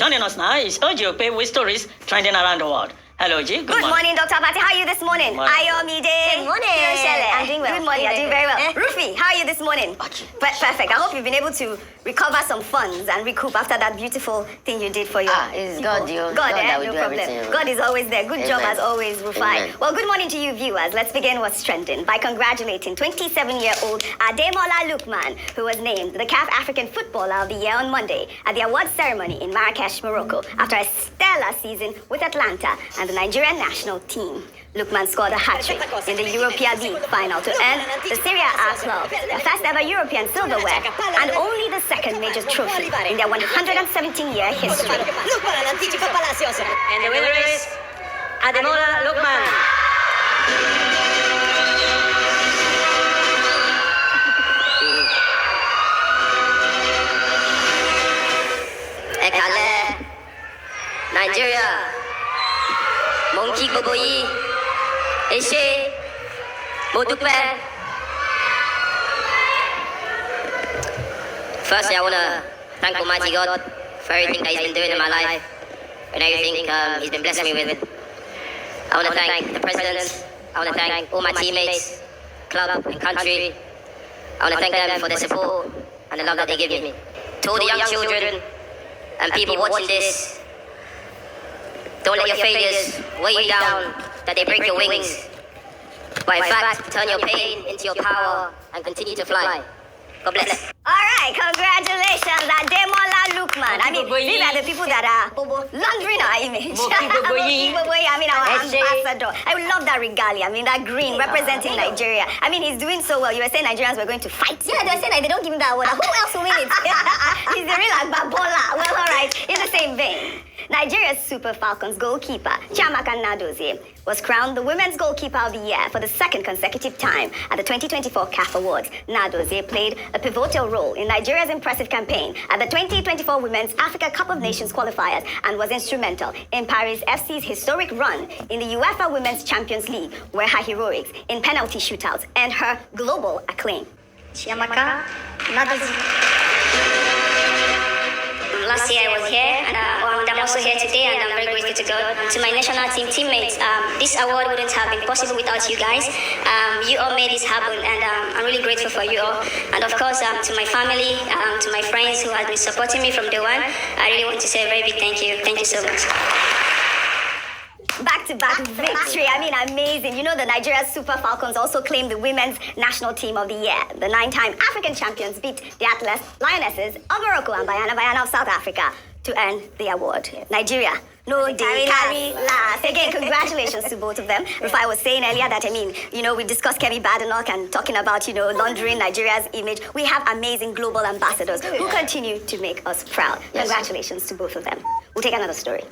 Joining us now is Ojope with stories trending around the world. Hello, G. Good morning, Dr. Abati. How are you this morning? Ayomide. Good morning. I'm doing well. Good morning. I'm doing very well. Rufy, how are you this morning? Perfect. I hope you've been able to recover some funds and recoup after that beautiful thing you did for your it's God, you. God, that no will do problem. everything. God is always there. Good job as always, Rufai. Well, good morning to you viewers. Let's begin what's trending by congratulating 27-year-old Ademola Lookman, who was named the CAF African Footballer of the Year on Monday at the awards ceremony in Marrakesh, Morocco, after a stellar season with Atlanta and the Nigerian national team. Lookman scored a hat-trick in the European League final to earn the Serie A club their first ever European silverware and only the second major trophy in their 117-year history. And the winner is Ademola Lookman. Ekale, Nigeria, Monkey Boboyi, Eshe, Modupe. Firstly, I want to thank Almighty God for everything that He's been doing in my life and everything He's been blessing me with. I want to thank the President. I want to thank all my teammates, club and country. I want to thank them for their support and the love that they give me. To all the young children and people watching this, don't let your failures weigh you down, that they break your wings. But in fact, turn your pain into your power and continue to fly. God bless. All right, congratulations, Ademola Lookman. I mean, these are the people that are laundering our image. I mean, our ambassador. I would love that regalia. I mean, that green representing Nigeria. I mean, he's doing so well. You were saying Nigerians were going to fight. Yeah, they're saying that they don't give him that award. Who else will win it? He's the real Agbabola. Well, all right, in the same vein. Nigeria's Super Falcons goalkeeper, Chiamaka Nnadozie, was crowned the Women's Goalkeeper of the Year for the second consecutive time at the 2024 CAF Awards. Nnadozie played a pivotal role in Nigeria's impressive campaign at the 2024 Women's Africa Cup of Nations qualifiers and was instrumental in Paris FC's historic run in the UEFA Women's Champions League, where her heroics in penalty shootouts earned her global acclaim. Chiamaka Nnadozie. Last year I was here, and I'm also here today, and I'm very grateful to God. To my national team teammates, this award wouldn't have been possible without you guys. You all made this happen, and I'm really grateful for you all. And of course, to my family, to my friends who have been supporting me from day one, I really want to say a very big thank you. Thank you so much. Back-to-back victory. I mean, amazing. You know, the Nigeria Super Falcons also claimed the Women's National Team of the Year. The 9-time African champions beat the Atlas Lionesses of Morocco and Bayana of South Africa to earn the award. Nigeria, no, they carry last. Again, congratulations to both of them. Rufai was saying earlier that, I mean, you know, we discussed Kemi Badenoch and talking about, you know, laundering Nigeria's image. We have amazing global ambassadors who continue to make us proud. Congratulations to both of them. We'll take another story.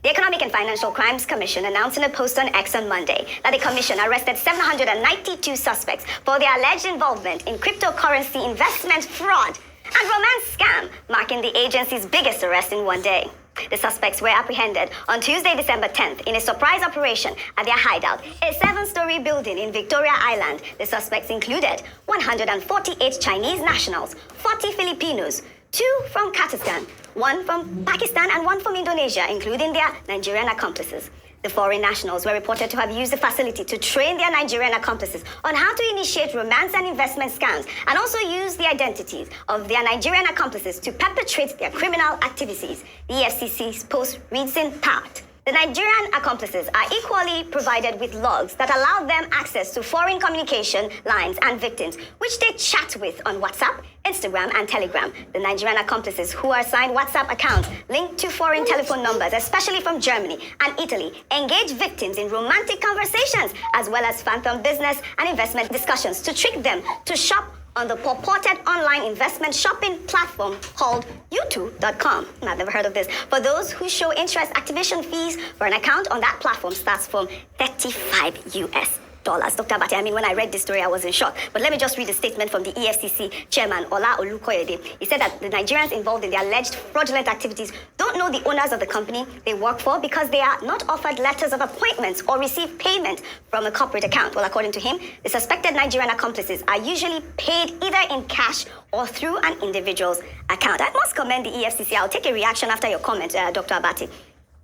The Economic and Financial Crimes Commission announced in a post on X on Monday that the commission arrested 792 suspects for their alleged involvement in cryptocurrency investment fraud and romance scam, marking the agency's biggest arrest in one day. The suspects were apprehended on Tuesday, December 10th, in a surprise operation at their hideout, a 7-story building in Victoria Island. The suspects included 148 Chinese nationals, 40 Filipinos, 2 from Kazakhstan, 1 from Pakistan, and 1 from Indonesia, including their Nigerian accomplices. The foreign nationals were reported to have used the facility to train their Nigerian accomplices on how to initiate romance and investment scams, and also use the identities of their Nigerian accomplices to perpetrate their criminal activities. The Efcc's post reads in part. The Nigerian accomplices are equally provided with logs that allow them access to foreign communication lines and victims, which they chat with on WhatsApp, Instagram, and Telegram. The Nigerian accomplices, who are assigned WhatsApp accounts linked to foreign telephone numbers, especially from Germany and Italy, engage victims in romantic conversations, as well as phantom business and investment discussions to trick them to shop on the purported online investment shopping platform called YouTube.com. I've never heard of this. For those who show interest, activation fees for an account on that platform starts from $35. Dr. Abati, I mean, when I read this story, I was in shock. But let me just read a statement from the EFCC chairman, Ola Olukoyede. He said that the Nigerians involved in the alleged fraudulent activities don't know the owners of the company they work for because they are not offered letters of appointments or receive payment from a corporate account. Well, according to him, the suspected Nigerian accomplices are usually paid either in cash or through an individual's account. I must commend the EFCC. I'll take a reaction after your comment, Dr. Abati.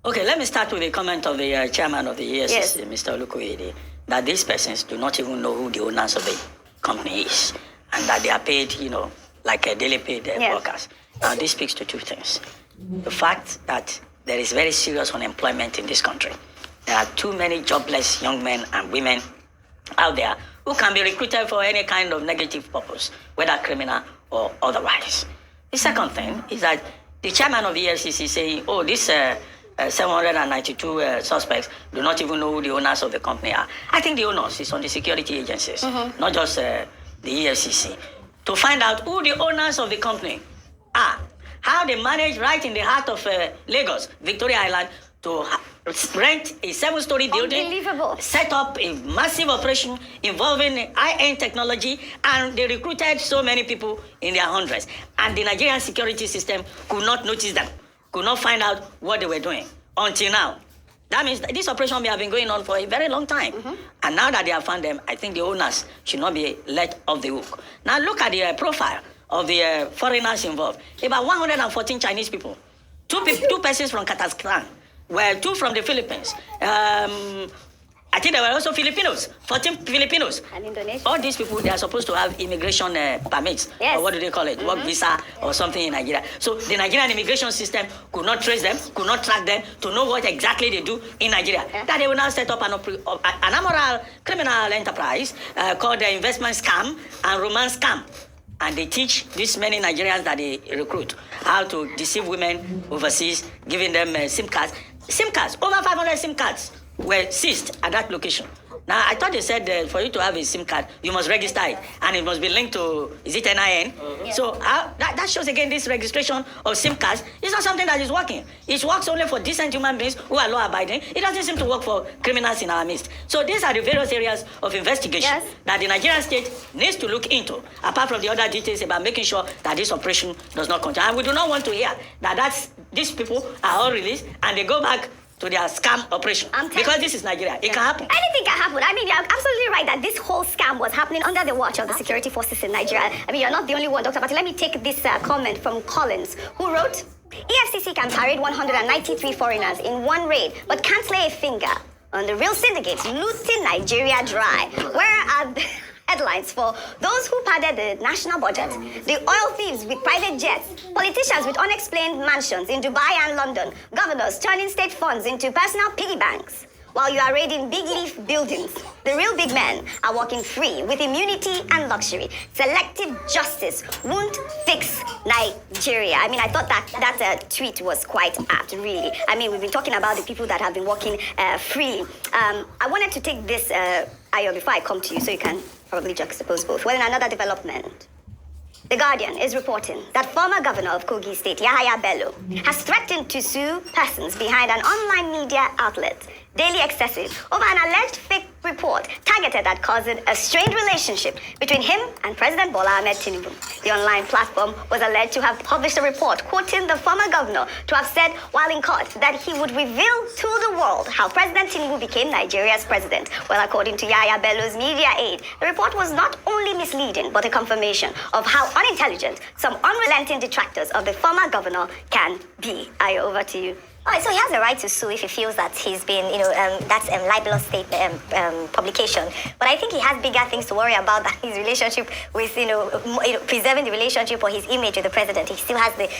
Okay, let me start with a comment of the chairman of the EFCC, Yes. Mr. Olukoyede, that these persons do not even know who the owners of the company is, and that they are paid, like a daily paid workers. Now, this speaks to two things. The fact that there is very serious unemployment in this country. There are too many jobless young men and women out there who can be recruited for any kind of negative purpose, whether criminal or otherwise. The second thing is that the chairman of the EFCC saying, oh, this 792 suspects do not even know who the owners of the company are. I think the owners is on the security agencies, not just the EFCC, to find out who the owners of the company are, how they manage right in the heart of Lagos, Victoria Island, to rent a 7-story building, Unbelievable. set up a massive operation involving high-end technology, and they recruited so many people in their hundreds. And the Nigerian security system could not notice them, could not find out what they were doing until now. That means that this operation may have been going on for a very long time. And now that they have found them, I think the owners should not be let off the hook. Now look at the profile of the foreigners involved. About 114 Chinese people, two persons from Kazakhstan, were 2 from the Philippines. I think there were also Filipinos, 14 Filipinos. And Indonesia. All these people, they are supposed to have immigration permits. Yes. Or what do they call it? Work visa or something in Nigeria. So the Nigerian immigration system could not trace them, could not track them to know what exactly they do in Nigeria. Yeah. That they will now set up an amoral criminal enterprise called the investment scam and romance scam. And they teach these many Nigerians that they recruit how to deceive women overseas, giving them SIM cards. SIM cards, over 500 SIM cards were seized at that location. Now, I thought they said for you to have a SIM card, you must register it, and it must be linked to, is it NIN? So that shows again this registration of SIM cards is not something that is working. It works only for decent human beings who are law-abiding. It doesn't seem to work for criminals in our midst. So these are the various areas of investigation that the Nigerian state needs to look into, apart from the other details about making sure that this operation does not continue. And we do not want to hear that these people are all released and they go back to their scam operation. Because this is Nigeria. It can happen. Anything can happen. I mean, you're absolutely right that this whole scam was happening under the watch of the security forces in Nigeria. I mean, you're not the only one, Dr. But let me take this comment from Collins, who wrote, EFCC can parade 193 foreigners in one raid, but can't lay a finger on the real syndicates looting Nigeria dry. Where are the headlines for those who padded the national budget, the oil thieves with private jets, politicians with unexplained mansions in Dubai and London, governors turning state funds into personal piggy banks? While you are raiding big leaf buildings, the real big men are walking free with immunity and luxury. Selective justice won't fix Nigeria. I mean, I thought that tweet was quite apt, really. I mean, we've been talking about the people that have been walking free. I wanted to take this, Ayo, before I come to you, so you can probably juxtapose both. Well, in another development, The Guardian is reporting that former governor of Kogi State, Yahaya Bello, has threatened to sue persons behind an online media outlet, Daily Excessive, over an alleged fake report targeted at causing a strained relationship between him and President Bola Ahmed Tinubu. The online platform was alleged to have published a report quoting the former governor to have said while in court that he would reveal to the world how President Tinubu became Nigeria's president. Well, according to Yahaya Bello's media aide, the report was not only misleading but a confirmation of how unintelligent some unrelenting detractors of the former governor can be. Ayo, over to you. All right, so he has the right to sue if he feels that he's been, that's a libelous statement, publication. But I think he has bigger things to worry about than his relationship with, preserving the relationship or his image with the president. He still has the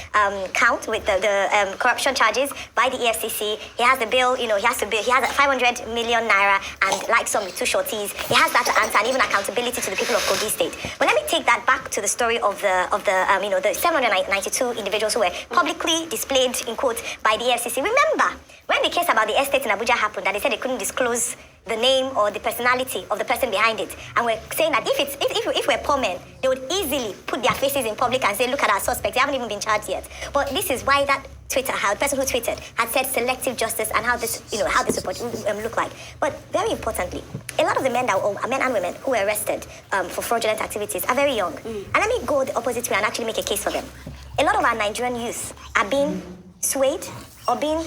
count with the corruption charges by the EFCC. He has the bill, he has 500 million naira and like some with 2 shorties. He has that to answer and even accountability to the people of Kogi State. But let me take that back to the story of the 792 individuals who were publicly displayed in court by the EFCC. Remember, when the case about the estate in Abuja happened, that they said they couldn't disclose the name or the personality of the person behind it. And we're saying that if we're poor men, they would easily put their faces in public and say, look at our suspects, they haven't even been charged yet. But this is why that Twitter, how the person who tweeted had said selective justice and how this would look like. But very importantly, a lot of the men and women who were arrested for fraudulent activities are very young. And let me go the opposite way and actually make a case for them. A lot of our Nigerian youth are being swayed or being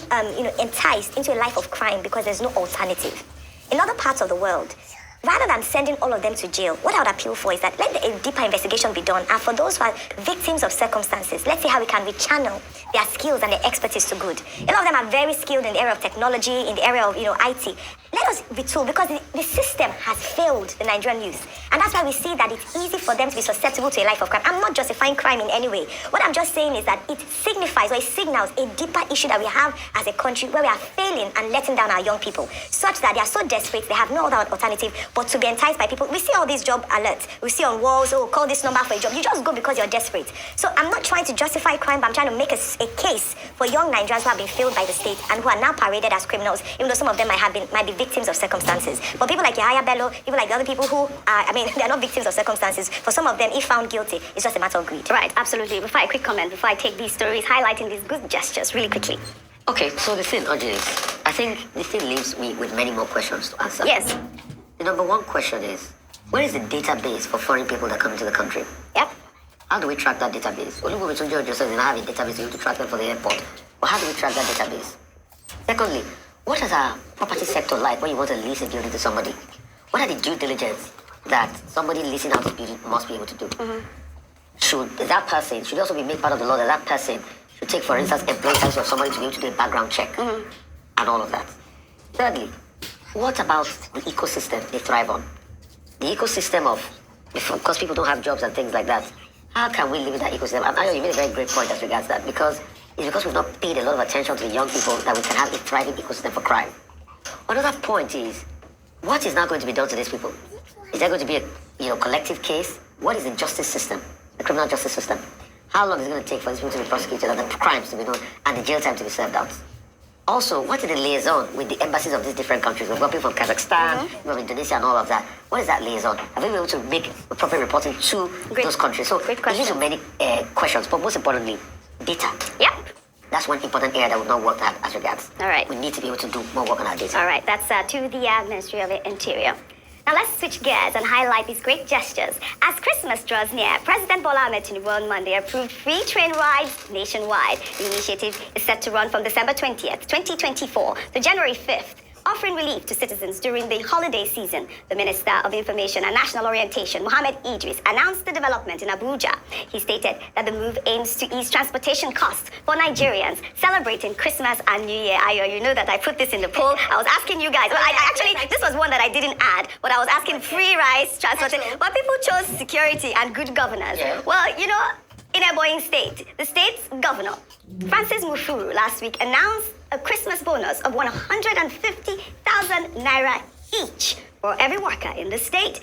enticed into a life of crime because there's no alternative. In other parts of the world, rather than sending all of them to jail, what I would appeal for is that let a deeper investigation be done. And for those who are victims of circumstances, let's see how we can rechannel their skills and their expertise to good. A lot of them are very skilled in the area of technology, in the area of IT. Let us retool because the system has failed the Nigerian youth. And that's why we see that it's easy for them to be susceptible to a life of crime. I'm not justifying crime in any way. What I'm just saying is that it signifies or it signals a deeper issue that we have as a country where we are failing and letting down our young people, such that they are so desperate, they have no other alternative but to be enticed by people. We see all these job alerts. We see on walls, oh, call this number for a job. You just go because you're desperate. So I'm not trying to justify crime, but I'm trying to make a case for young Nigerians who have been failed by the state and who are now paraded as criminals, even though some of them might be victims of circumstances. But people like Yahaya Bello, people like the other people who are, they're not victims of circumstances. For some of them, if found guilty, it's just a matter of greed. Right, absolutely. Before a quick comment, before I take these stories, highlighting these good gestures really quickly. Okay, so the thing, Audrey, is, I think the thing leaves me with many more questions to answer. Yes. The number one question is, where is the database for foreign people that come into the country? Yep. How do we track that database? Only when George says we don't have a database, you have to track them for the airport. But how do we track that database? Secondly, what is our property sector like when you want to lease a building to somebody? What are the due diligence that somebody leasing out a building must be able to do? Should that person, should also be made part of the law that person should take, for instance, employees of somebody to be able to do a background check and all of that? Thirdly, what about the ecosystem they thrive on? The ecosystem of, because people don't have jobs and things like that, how can we live in that ecosystem? And I know you made a very great point as regards that, because it's because we've not paid a lot of attention to the young people that we can have a thriving ecosystem for crime. Another point is, what is now going to be done to these people? Is there going to be a collective case? What is the justice system, the criminal justice system? How long is it going to take for these people to be prosecuted and the crimes to be known and the jail time to be served out? Also, what is the liaison with the embassies of these different countries? We've got people from Kazakhstan, from Indonesia and all of that. What is that liaison? Have we been able to make appropriate reporting to those countries? So it leads to many questions, but most importantly, data. Yep. That's one important area that we've not worked at as regards. All right. We need to be able to do more work on our data. All right, that's to the Ministry of the Interior. Now let's switch gears and highlight these great gestures. As Christmas draws near, President Bola Ahmed Tinubu on Monday approved free train rides nationwide. The initiative is set to run from December 20th, 2024 to January 5th, offering relief to citizens during the holiday season. The Minister of Information and National Orientation, Mohammed Idris, announced the development in Abuja. He stated that the move aims to ease transportation costs for Nigerians celebrating Christmas and New Year. Ayo, you know that I put this in the poll. I was asking you guys. Well, this was one that I didn't add, but I was asking free rides, transportation. But people chose security and good governance. Yeah. Well, in Ebonyi State, the state's governor, Francis Mufuru, last week announced a Christmas bonus of 150,000 naira each for every worker in the state.